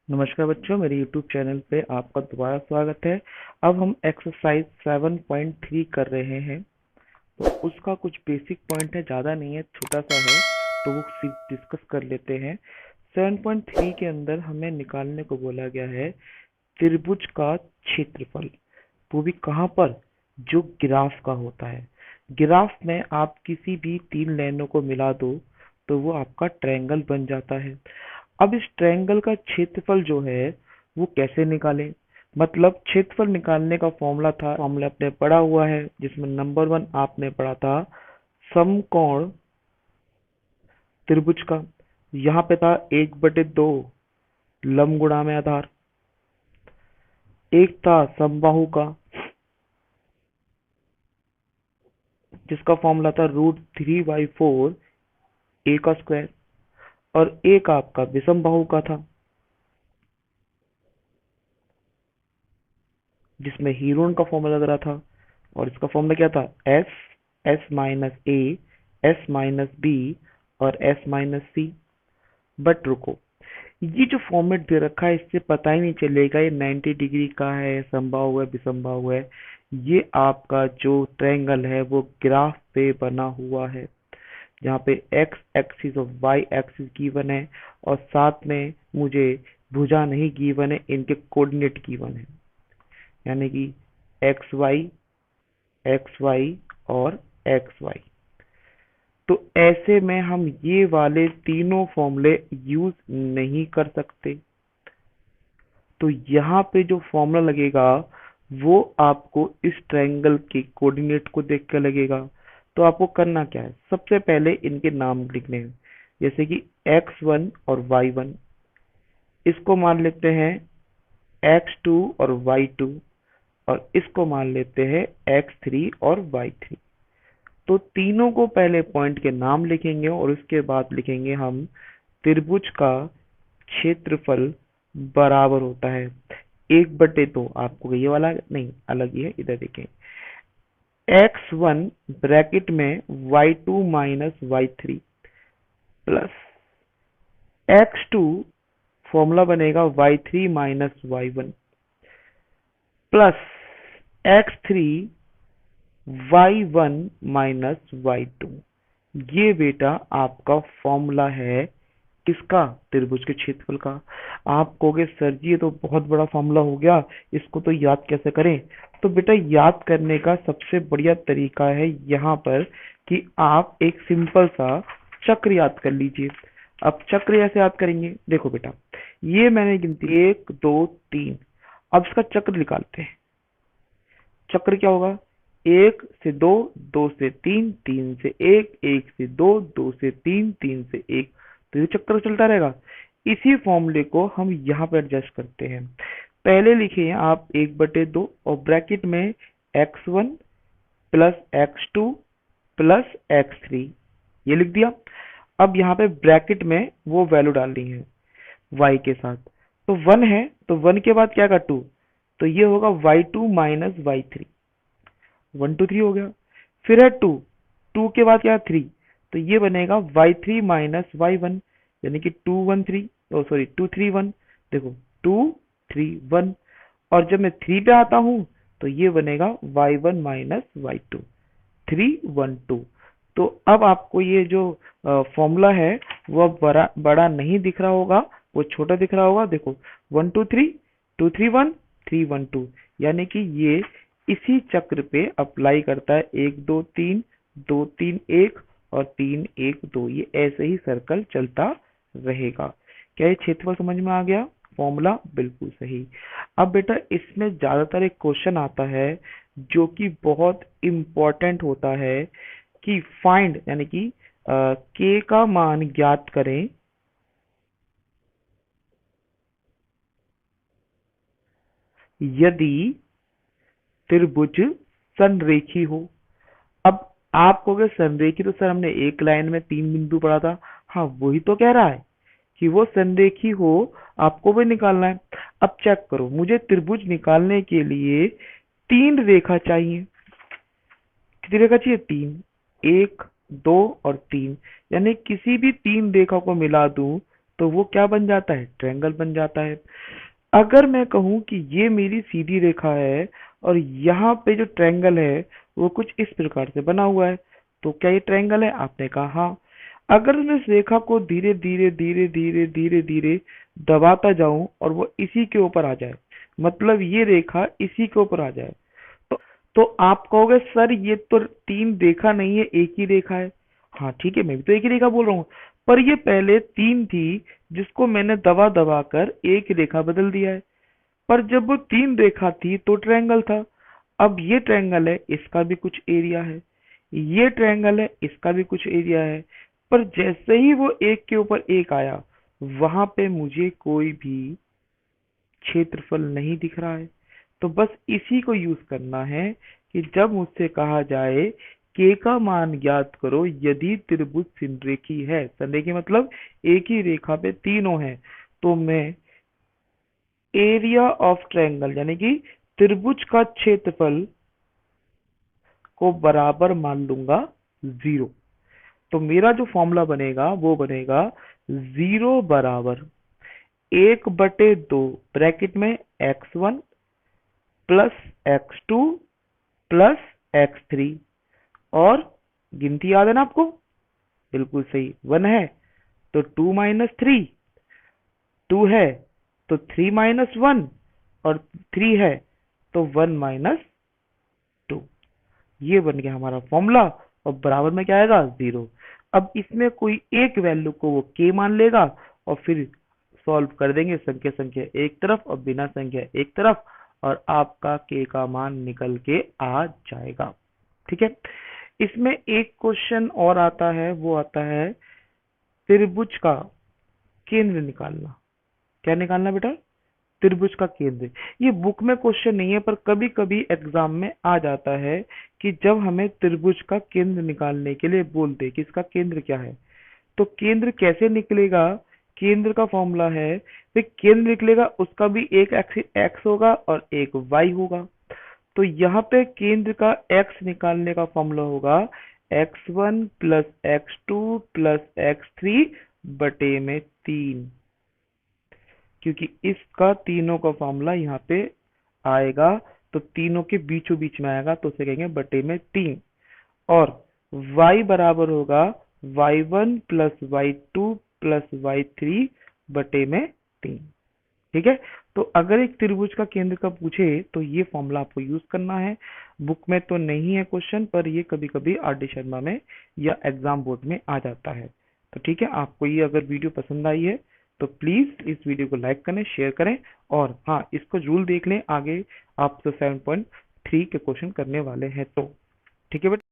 नमस्कार बच्चों, मेरे YouTube चैनल पे आपका दोबारा स्वागत है। अब हम एक्सरसाइज 7.3 कर रहे हैं। तो उसका कुछ बेसिक पॉइंट है, ज़्यादा नहीं है, छोटा सा है, तो वो सिर्फ डिस्कस कर लेते हैं। 7.3 के अंदर हमें निकालने को बोला गया है त्रिभुज का क्षेत्रफल, वो भी कहाँ पर, जो ग्राफ का होता है। ग्राफ में आप किसी भी तीन लाइनों को मिला दो तो वो आपका ट्रायंगल बन जाता है। अब इस ट्रायंगल का क्षेत्रफल जो है वो कैसे निकालें, मतलब क्षेत्रफल निकालने का फॉर्मूला आपने पढ़ा हुआ है, जिसमें नंबर 1 आपने पढ़ा था समकोण त्रिभुज का। यहाँ पे था 1/2 लंब गुणा में आधार। एक था समबाहु का, जिसका फॉर्मूला था √3/4 a का स्क्वायर। और एक आपका विषम बाहु का था, जिसमें हीरोन का फॉर्मूला लग रहा था। और इसका फॉर्मूला क्या था, S - A S - B और S - C। बट रुको, ये जो फॉर्मेट दे रखा है इससे पता ही नहीं चलेगा ये 90 डिग्री का है, समबाहु है, विषमबाहु है। ये आपका जो ट्रायंगल है वो ग्राफ पे बना हुआ है, जहाँ पे एक्स एक्सिस और वाई एक्सिस गिवन है, और साथ में मुझे भुजा नहीं गिवन है, इनके कोऑर्डिनेट गिवन है, यानी कि एक्स वाई और एक्स वाई। तो ऐसे में हम ये वाले तीनों फॉर्मूले यूज नहीं कर सकते। तो यहाँ पे जो फॉर्मूला लगेगा वो आपको इस ट्रायंगल के कोऑर्डिनेट को देख कर लगेगा। तो आपको करना क्या है, सबसे पहले इनके नाम लिखने हैं, जैसे कि x1 और y1। इसको मान लेते हैं x2 और y2, और इसको मान लेते हैं x3 और y3। तो तीनों को पहले पॉइंट के नाम लिखेंगे और उसके बाद लिखेंगे हम त्रिभुज का क्षेत्रफल बराबर होता है 1/2। आपको ये वाला नहीं, अलग ही है, इधर देखें, x1 ब्रैकेट में y2 minus y3 plus x2 formula बनेगा y3 minus y1 plus x3 y1 minus y2। ये बेटा आपका फॉर्मूला है किसका, त्रिभुज के क्षेत्रफल का। आप कहोगे सर जी ये तो बहुत बड़ा फॉर्मूला हो गया, इसको तो याद कैसे करें। तो बेटा याद करने का सबसे बढ़िया तरीका है यहाँ पर कि आप एक सिंपल सा चक्र याद कर लीजिए। अब चक्र ऐसे याद करेंगे, देखो बेटा, ये मैंने गिनती 1 2 3। अब इसका चक्र निकालते हैं। चक्र क्या होगा, 1 से 2, 2 से 3, 3 से 1, 1 से 2, 2 से 3, 3 से 1। तो ये चक्कर चलता रहेगा। इसी फॉर्मूले को हम यहाँ पे एडजस्ट करते हैं। पहले लिखिए आप 1/2 और ब्रैकेट में x1 plus x2 plus x3, ये लिख दिया। अब यहाँ पे ब्रैकेट में वो वैल्यू डालनी है y के साथ। तो 1 है, तो 1 के बाद क्या का 2, तो ये होगा y2 माइनस y3। 1 2 3 हो गया। फिर है 2, 2 के बाद क्या है 3, तो ये बनेगा y3 माइनस y1, यानी कि 2 1 3, ओ सॉरी 2 3 1। देखो 2 3 1, और जब मैं 3 पे आता हूं तो ये बनेगा y1 माइनस y2, 3 1 2। तो अब आपको ये जो फॉर्मूला है वो अब बड़ा बड़ा नहीं दिख रहा होगा, वो छोटा दिख रहा होगा। देखो 1 2 3, 2 3 1 3 1 2, यानी कि ये इसी चक्र पे अप्लाई करता है। 1 2 3, 2 3 1 और 3 1 2, ये ऐसे ही सर्कल चलता रहेगा। क्या ये क्षेत्रफल समझ में आ गया, फॉर्मूला बिल्कुल सही। अब बेटा इसमें ज्यादातर एक क्वेश्चन आता है जो कि बहुत इम्पोर्टेंट होता है कि फाइंड, यानी कि के का मान ज्ञात करें यदि त्रिभुज संरेखी हो। अब आप कहोगे संरेखी, तो सर हमने एक लाइन में 3 बिंदु पढ़ा था। हाँ वही तो कह रहा है कि वो संरेखी हो, आपको भी निकालना है। अब चेक करो, मुझे त्रिभुज निकालने के लिए 3 रेखा चाहिए। कितनी रेखा चाहिए, 3, 1 2 और 3। यानी किसी भी 3 रेखा को मिला दूं तो वो क्या बन जाता है, ट्रायंगल बन जाता है। अगर मैं कहूँ कि ये मेरी सीधी रेखा है और यहाँ पे जो ट्रायंगल है वो कुछ इस प्रकार से बना हुआ है, तो क्या ये ट्रायंगल है? आपने कहा हाँ। अगर मैं इस रेखा को धीरे धीरे धीरे धीरे धीरे धीरे दबाता जाऊं और वो इसी के ऊपर आ जाए, मतलब ये रेखा इसी के ऊपर आ जाए, तो तो आप कहोगे सर ये तो तीन रेखा नहीं है, एक ही रेखा है। हाँ ठीक है, मैं भी तो एक ही रेखा बोल रहा हूँ, पर ये पहले तीन थी जिसको मैंने दबा दबा कर एक रेखा बदल दिया है। पर जब वो तीन रेखा थी तो ट्रायंगल था। अब ये ट्रायंगल है, इसका भी कुछ एरिया है, ये ट्रायंगल है, इसका भी कुछ एरिया है। पर जैसे ही वो एक के ऊपर एक आया, वहां पे मुझे कोई भी क्षेत्रफल नहीं दिख रहा है। तो बस इसी को यूज करना है कि जब मुझसे कहा जाए के का मान ज्ञात करो यदि त्रिभुज संरेखी है, संरेखी मतलब एक ही रेखा पे तीनों हैं, तो मैं एरिया ऑफ ट्रायंगल यानी कि त्रिभुज का क्षेत्रफल को बराबर मान लूंगा जीरो। तो मेरा जो फॉर्मूला बनेगा वो बनेगा जीरो बराबर 1/2 ब्रैकेट में x1 plus x2 plus x3, और गिनती याद है ना आपको? बिल्कुल सही, 1 है तो 2 माइनस 3, 2 है तो 3 माइनस 1, और 3 है तो 1 माइनस 2। ये बन गया हमारा फॉर्मूला, और बराबर में क्या आएगा, जीरो। अब इसमें कोई एक वैल्यू को वो के मान लेगा और फिर सॉल्व कर देंगे, संख्या संख्या एक तरफ और बिना संख्या एक तरफ, और आपका के का मान निकल के आ जाएगा। ठीक है, इसमें एक क्वेश्चन और आता है, वो आता है त्रिभुज का केंद्र निकालना। क्या निकालना बेटा? त्रिभुज का केंद्र। ये बुक में क्वेश्चन नहीं है, पर कभी कभी एग्जाम में आ जाता है कि जब हमें त्रिभुज का केंद्र निकालने के लिए बोलते कि इसका केंद्र क्या है, तो केंद्र कैसे निकलेगा? केंद्र का फॉर्मूला है, तो केंद्र निकलेगा उसका भी एक एक्स होगा और एक वाई होगा। तो यहाँ पे केंद्र का एक्स निकालने का फॉर्मूला होगा x1 plus x2 plus x3 बटे में 3, क्योंकि इसका तीनों का फॉर्मूला यहाँ पे आएगा, तो तीनों के बीचों बीच में आएगा, तो उसे कहेंगे बटे में 3। और y बराबर होगा y1 plus y2 plus y3 बटे में 3। ठीक है, तो अगर एक त्रिभुज का केंद्र का पूछे तो ये फॉर्मूला आपको यूज करना है। बुक में तो नहीं है क्वेश्चन, पर ये कभी कभी आर डी शर्मा में या एग्जाम बोर्ड में आ जाता है। तो ठीक है, आपको ये अगर वीडियो पसंद आई है तो प्लीज इस वीडियो को लाइक करें, शेयर करें, और हाँ इसको जरूर देख लें, आगे आप तो 7.3 के क्वेश्चन करने वाले हैं। तो ठीक है बेटा।